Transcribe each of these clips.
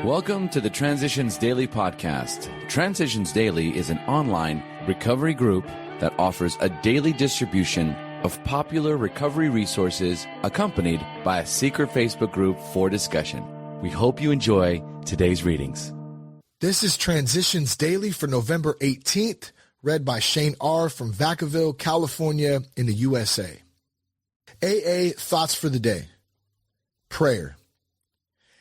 Welcome to the Transitions Daily podcast. Transitions Daily is an online recovery group that offers a daily distribution of popular recovery resources accompanied by a secret Facebook group for discussion. We hope you enjoy today's readings. This is Transitions Daily for November 18th, read by Shane R. from Vacaville, California in the USA. AA Thoughts for the Day. Prayer.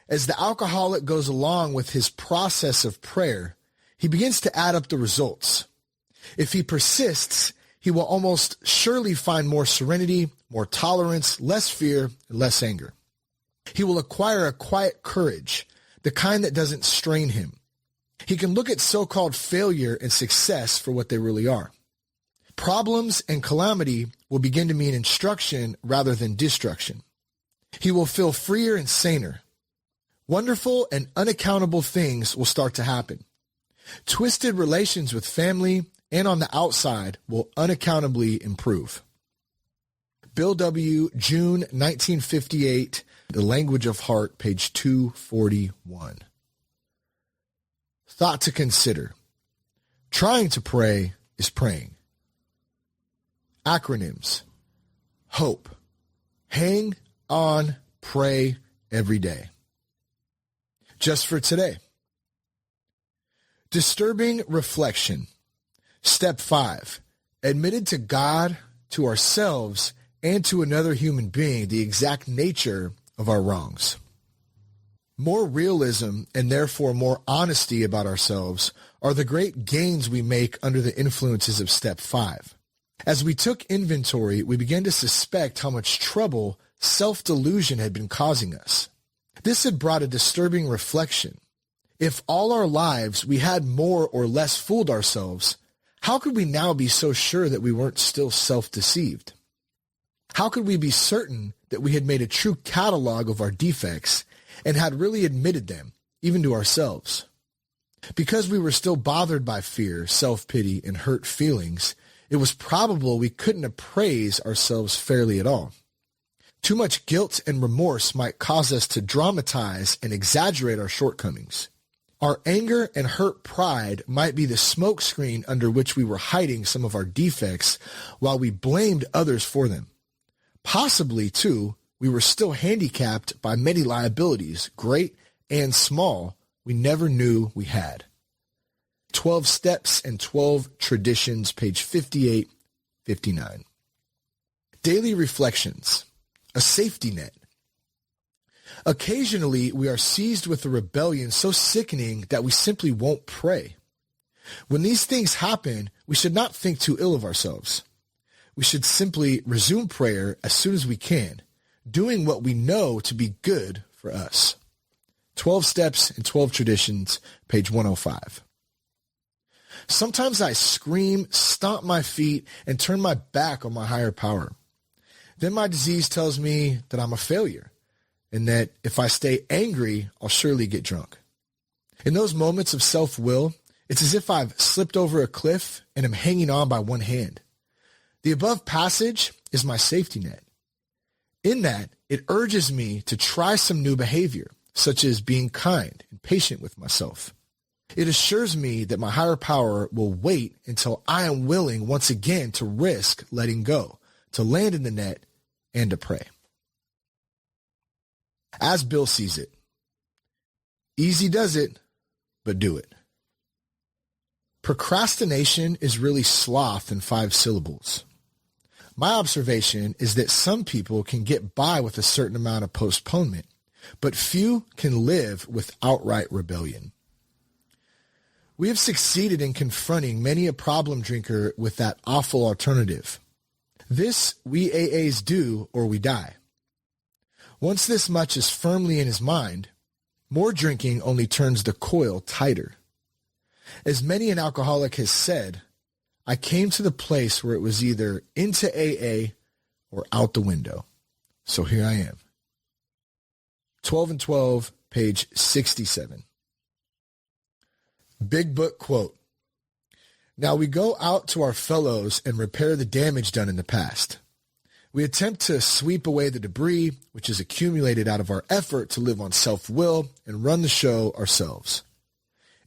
As the alcoholic goes along with his process of prayer, he begins to add up the results. If he persists, he will almost surely find more serenity, more tolerance, less fear, and less anger. He will acquire a quiet courage, the kind that doesn't strain him. He can look at so-called failure and success for what they really are. Problems and calamity will begin to mean instruction rather than destruction. He will feel freer and saner. Wonderful and unaccountable things will start to happen. Twisted relations with family and on the outside will unaccountably improve. Bill W., June 1958, The Language of Heart, page 241. Thought to consider. Trying to pray is praying. Acronyms. HOPE. Hang on, pray every day. Just for today. Disturbing reflection. Step 5. Admitted to God, to ourselves, and to another human being the exact nature of our wrongs. More realism and therefore more honesty about ourselves are the great gains we make under the influences of Step 5. As we took inventory, we began to suspect how much trouble self-delusion had been causing us. This had brought a disturbing reflection. If all our lives we had more or less fooled ourselves, how could we now be so sure that we weren't still self-deceived? How could we be certain that we had made a true catalog of our defects and had really admitted them, even to ourselves? Because we were still bothered by fear, self-pity, and hurt feelings, it was probable we couldn't appraise ourselves fairly at all. Too much guilt and remorse might cause us to dramatize and exaggerate our shortcomings. Our anger and hurt pride might be the smokescreen under which we were hiding some of our defects while we blamed others for them. Possibly, too, we were still handicapped by many liabilities, great and small, we never knew we had. 12 Steps and 12 Traditions, page 58, 59. Daily Reflections. A safety net. Occasionally, we are seized with a rebellion so sickening that we simply won't pray. When these things happen, we should not think too ill of ourselves. We should simply resume prayer as soon as we can, doing what we know to be good for us. 12 Steps and 12 Traditions, page 105. Sometimes I scream, stomp my feet, and turn my back on my higher power. Then my disease tells me that I'm a failure and that if I stay angry, I'll surely get drunk. In those moments of self-will, it's as if I've slipped over a cliff and am hanging on by one hand. The above passage is my safety net. In that, it urges me to try some new behavior, such as being kind and patient with myself. It assures me that my higher power will wait until I am willing once again to risk letting go, to land in the net, and to pray. As Bill sees it, easy does it, but do it. Procrastination is really sloth in 5 syllables. My observation is that some people can get by with a certain amount of postponement, but few can live with outright rebellion. We have succeeded in confronting many a problem drinker with that awful alternative. This we AAs do or we die. Once this much is firmly in his mind, more drinking only turns the coil tighter. As many an alcoholic has said, I came to the place where it was either into AA or out the window. So here I am. 12 and 12, page 67. Big Book quote. Now we go out to our fellows and repair the damage done in the past. We attempt to sweep away the debris which is accumulated out of our effort to live on self-will and run the show ourselves.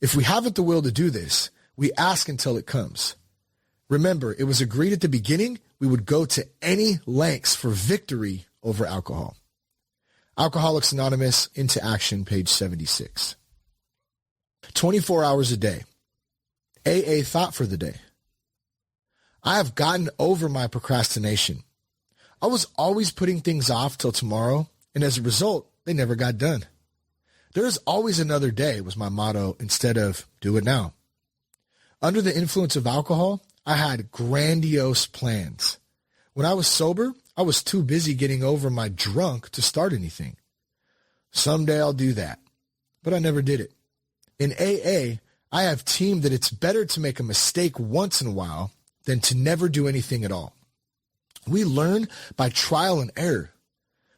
If we haven't the will to do this, we ask until it comes. Remember, it was agreed at the beginning we would go to any lengths for victory over alcohol. Alcoholics Anonymous, Into Action, page 76. 24 hours a day. AA thought for the day. I have gotten over my procrastination. I was always putting things off till tomorrow, and as a result, they never got done. There is always another day was my motto instead of do it now. Under the influence of alcohol, I had grandiose plans. When I was sober, I was too busy getting over my drunk to start anything. Someday I'll do that, but I never did it. In AA, I have teamed that it's better to make a mistake once in a while than to never do anything at all. We learn by trial and error,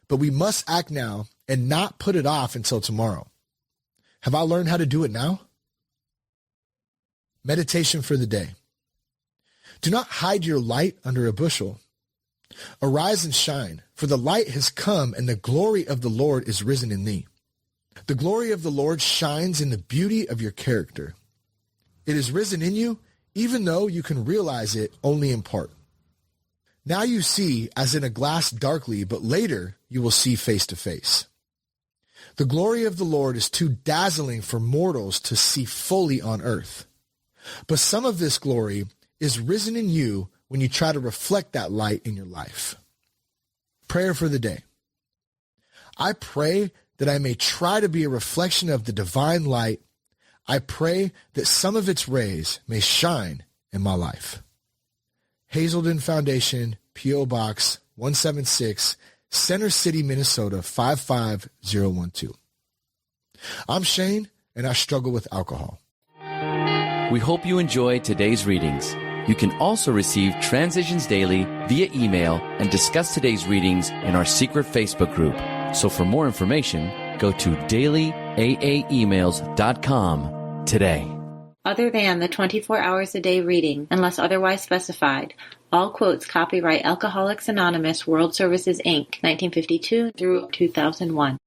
but we must act now and not put it off until tomorrow. Have I learned how to do it now? Meditation for the day. Do not hide your light under a bushel. Arise and shine, for the light has come and the glory of the Lord is risen in thee. The glory of the Lord shines in the beauty of your character. It is risen in you, even though you can realize it only in part. Now you see as in a glass darkly, but later you will see face to face. The glory of the Lord is too dazzling for mortals to see fully on earth. But some of this glory is risen in you when you try to reflect that light in your life. Prayer for the day. I pray that I may try to be a reflection of the divine light. I pray that some of its rays may shine in my life. Hazelden Foundation, P.O. Box 176, Center City, Minnesota 55012. I'm Shane, and I struggle with alcohol. We hope you enjoyed today's readings. You can also receive Transitions Daily via email and discuss today's readings in our secret Facebook group. So for more information, go to dailyaaemails.com today. Other than the 24 hours a day reading, unless otherwise specified, all quotes copyright Alcoholics Anonymous World Services, Inc., 1952 through 2001.